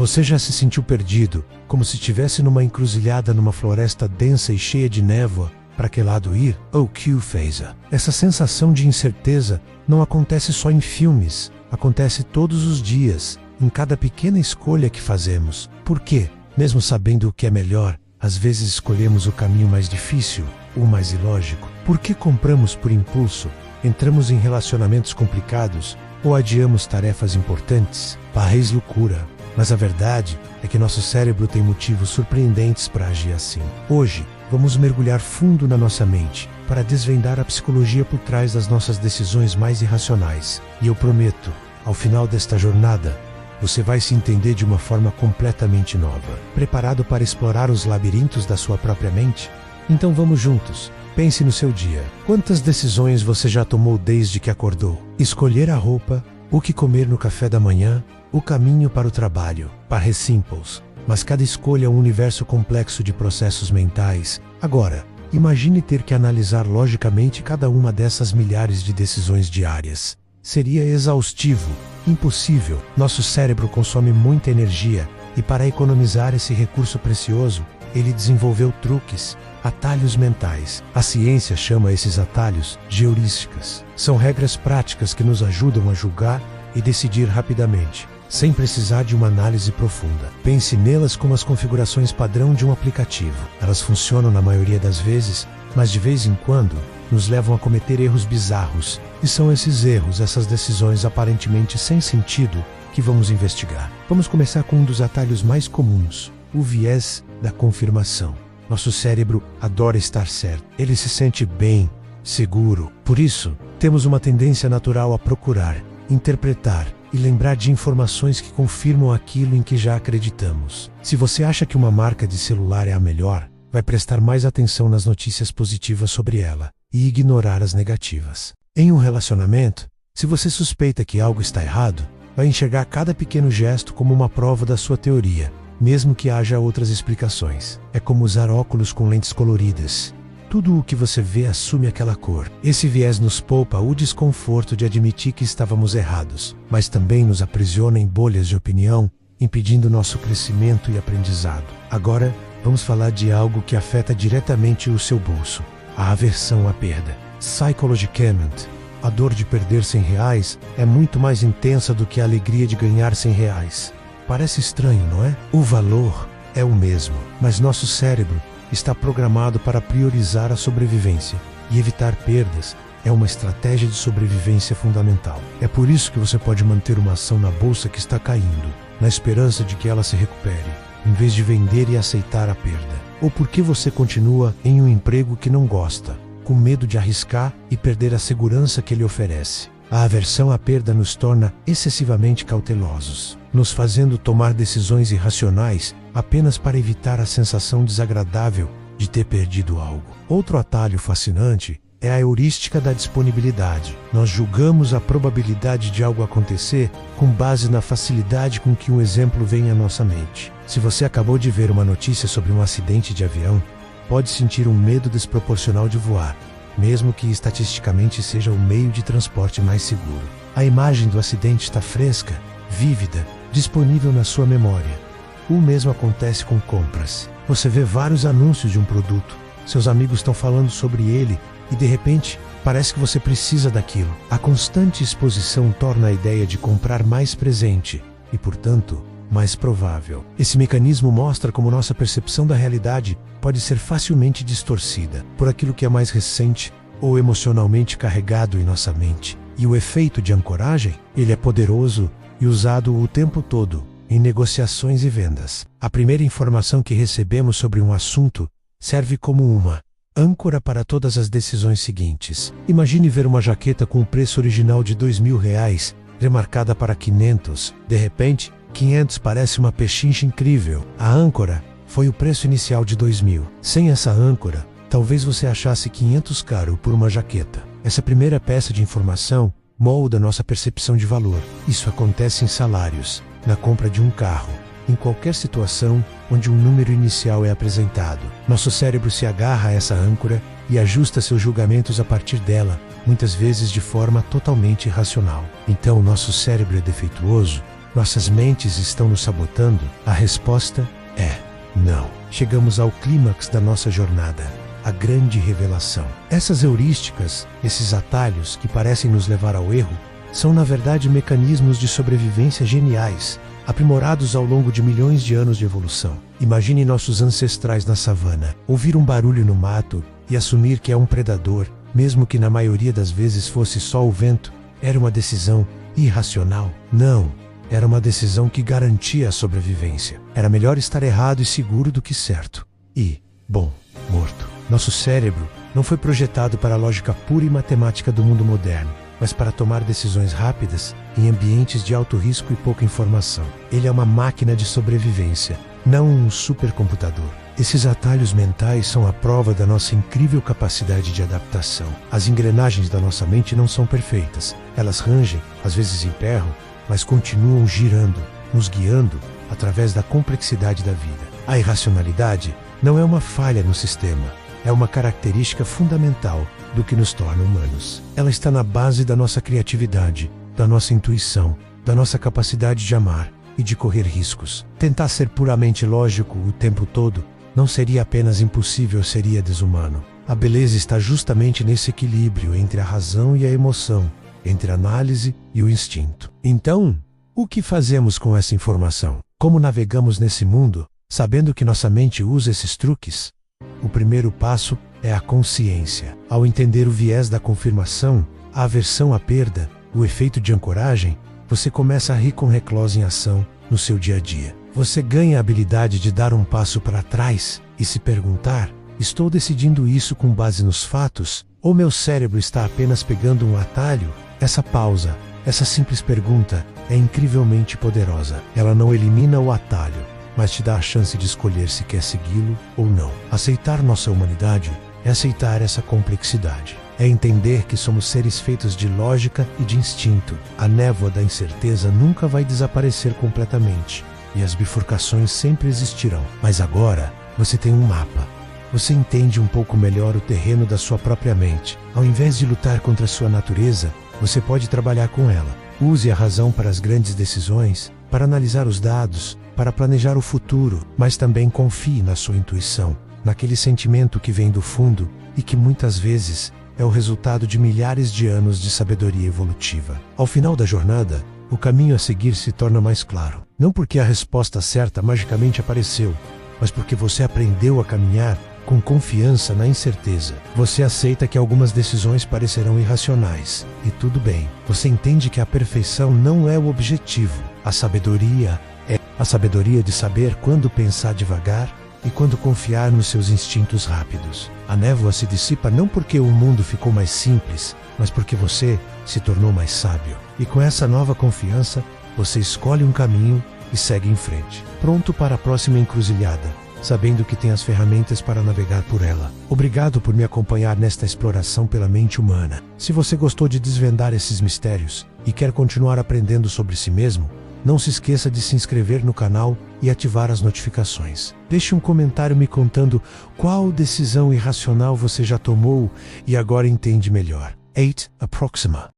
Você já se sentiu perdido, como se estivesse numa encruzilhada numa floresta densa e cheia de névoa? Para que lado ir? Ou que fez? Essa sensação de incerteza não acontece só em filmes, acontece todos os dias, em cada pequena escolha que fazemos. Por quê? Mesmo sabendo o que é melhor, às vezes escolhemos o caminho mais difícil, o mais ilógico. Por que compramos por impulso? Entramos em relacionamentos complicados ou adiamos tarefas importantes? Parreis loucura. Mas a verdade é que nosso cérebro tem motivos surpreendentes para agir assim. Hoje, vamos mergulhar fundo na nossa mente para desvendar a psicologia por trás das nossas decisões mais irracionais. E eu prometo, ao final desta jornada, você vai se entender de uma forma completamente nova. Preparado para explorar os labirintos da sua própria mente? Então vamos juntos. Pense no seu dia. Quantas decisões você já tomou desde que acordou? Escolher a roupa, o que comer no café da manhã, o caminho para o trabalho. Parece simples, mas cada escolha é um universo complexo de processos mentais. Agora, imagine ter que analisar logicamente cada uma dessas milhares de decisões diárias. Seria exaustivo, impossível. Nosso cérebro consome muita energia e para economizar esse recurso precioso, ele desenvolveu truques, atalhos mentais. A ciência chama esses atalhos de heurísticas. São regras práticas que nos ajudam a julgar e decidir rapidamente, sem precisar de uma análise profunda. Pense nelas como as configurações padrão de um aplicativo. Elas funcionam na maioria das vezes, mas de vez em quando nos levam a cometer erros bizarros. E são esses erros, essas decisões aparentemente sem sentido, que vamos investigar. Vamos começar com um dos atalhos mais comuns, o viés da confirmação. Nosso cérebro adora estar certo. Ele se sente bem, seguro. Por isso, temos uma tendência natural a procurar, interpretar e lembrar de informações que confirmam aquilo em que já acreditamos. Se você acha que uma marca de celular é a melhor, vai prestar mais atenção nas notícias positivas sobre ela e ignorar as negativas. Em um relacionamento, se você suspeita que algo está errado, vai enxergar cada pequeno gesto como uma prova da sua teoria, mesmo que haja outras explicações. É como usar óculos com lentes coloridas. Tudo o que você vê assume aquela cor. Esse viés nos poupa o desconforto de admitir que estávamos errados, mas também nos aprisiona em bolhas de opinião, impedindo nosso crescimento e aprendizado. Agora, vamos falar de algo que afeta diretamente o seu bolso: a aversão à perda. Psychologicamente, a dor de perder R$100 é muito mais intensa do que a alegria de ganhar R$100. Parece estranho, não é? O valor é o mesmo, mas nosso cérebro está programado para priorizar a sobrevivência, e evitar perdas é uma estratégia de sobrevivência fundamental. É por isso que você pode manter uma ação na bolsa que está caindo, na esperança de que ela se recupere, em vez de vender e aceitar a perda. Ou porque você continua em um emprego que não gosta, com medo de arriscar e perder a segurança que ele oferece. A aversão à perda nos torna excessivamente cautelosos, nos fazendo tomar decisões irracionais apenas para evitar a sensação desagradável de ter perdido algo. Outro atalho fascinante é a heurística da disponibilidade. Nós julgamos a probabilidade de algo acontecer com base na facilidade com que um exemplo vem à nossa mente. Se você acabou de ver uma notícia sobre um acidente de avião, pode sentir um medo desproporcional de voar, mesmo que estatisticamente seja o meio de transporte mais seguro. A imagem do acidente está fresca, vívida, disponível na sua memória. O mesmo acontece com compras. Você vê vários anúncios de um produto, seus amigos estão falando sobre ele e de repente parece que você precisa daquilo. A constante exposição torna a ideia de comprar mais presente e, portanto, mais provável. Esse mecanismo mostra como nossa percepção da realidade pode ser facilmente distorcida por aquilo que é mais recente ou emocionalmente carregado em nossa mente. E o efeito de ancoragem, ele é poderoso e usado o tempo todo em negociações e vendas. A primeira informação que recebemos sobre um assunto serve como uma âncora para todas as decisões seguintes. Imagine ver uma jaqueta com o preço original de R$2.000, remarcada para 500. De repente, 500 parece uma pechincha incrível. A âncora foi o preço inicial de 2.000. Sem essa âncora, talvez você achasse 500 caro por uma jaqueta. Essa primeira peça de informação molda nossa percepção de valor. Isso acontece em salários, na compra de um carro, em qualquer situação onde um número inicial é apresentado. Nosso cérebro se agarra a essa âncora e ajusta seus julgamentos a partir dela, muitas vezes de forma totalmente irracional. Então, nosso cérebro é defeituoso Nossas mentes estão nos sabotando? A resposta é não. Chegamos ao clímax da nossa jornada, a grande revelação. Essas heurísticas, esses atalhos que parecem nos levar ao erro, são na verdade mecanismos de sobrevivência geniais, aprimorados ao longo de milhões de anos de evolução. Imagine nossos ancestrais na savana, ouvir um barulho no mato e assumir que é um predador, mesmo que na maioria das vezes fosse só o vento. Era uma decisão irracional? Não. Era uma decisão que garantia a sobrevivência. Era melhor estar errado e seguro do que certo. E, bom, morto. Nosso cérebro não foi projetado para a lógica pura e matemática do mundo moderno, mas para tomar decisões rápidas em ambientes de alto risco e pouca informação. Ele é uma máquina de sobrevivência, não um supercomputador. Esses atalhos mentais são a prova da nossa incrível capacidade de adaptação. As engrenagens da nossa mente não são perfeitas. Elas rangem, às vezes emperram, mas continuam girando, nos guiando através da complexidade da vida. A irracionalidade não é uma falha no sistema, é uma característica fundamental do que nos torna humanos. Ela está na base da nossa criatividade, da nossa intuição, da nossa capacidade de amar e de correr riscos. Tentar ser puramente lógico o tempo todo não seria apenas impossível, seria desumano. A beleza está justamente nesse equilíbrio entre a razão e a emoção, entre a análise e o instinto. Então, o que fazemos com essa informação? Como navegamos nesse mundo, sabendo que nossa mente usa esses truques? O primeiro passo é a consciência. Ao entender o viés da confirmação, a aversão à perda, o efeito de ancoragem, você começa a rir com reclose em ação no seu dia a dia. Você ganha a habilidade de dar um passo para trás e se perguntar: estou decidindo isso com base nos fatos? Ou meu cérebro está apenas pegando um atalho? Essa pausa, essa simples pergunta é incrivelmente poderosa. Ela não elimina o atalho, mas te dá a chance de escolher se quer segui-lo ou não. Aceitar nossa humanidade é aceitar essa complexidade. É entender que somos seres feitos de lógica e de instinto. A névoa da incerteza nunca vai desaparecer completamente, e as bifurcações sempre existirão. Mas agora, você tem um mapa. Você entende um pouco melhor o terreno da sua própria mente. Ao invés de lutar contra a sua natureza, você pode trabalhar com ela. Use a razão para as grandes decisões, para analisar os dados, para planejar o futuro, mas também confie na sua intuição, naquele sentimento que vem do fundo e que muitas vezes é o resultado de milhares de anos de sabedoria evolutiva. Ao final da jornada, o caminho a seguir se torna mais claro. Não porque a resposta certa magicamente apareceu, mas porque você aprendeu a caminhar com confiança na incerteza. Você aceita que algumas decisões parecerão irracionais, e tudo bem. Você entende que a perfeição não é o objetivo. A sabedoria é a sabedoria de saber quando pensar devagar e quando confiar nos seus instintos rápidos. A névoa se dissipa não porque o mundo ficou mais simples, mas porque você se tornou mais sábio. E com essa nova confiança, você escolhe um caminho e segue em frente, pronto para a próxima encruzilhada, sabendo que tem as ferramentas para navegar por ela. Obrigado por me acompanhar nesta exploração pela mente humana. Se você gostou de desvendar esses mistérios e quer continuar aprendendo sobre si mesmo, não se esqueça de se inscrever no canal e ativar as notificações. Deixe um comentário me contando qual decisão irracional você já tomou e agora entende melhor. 8 Approxima.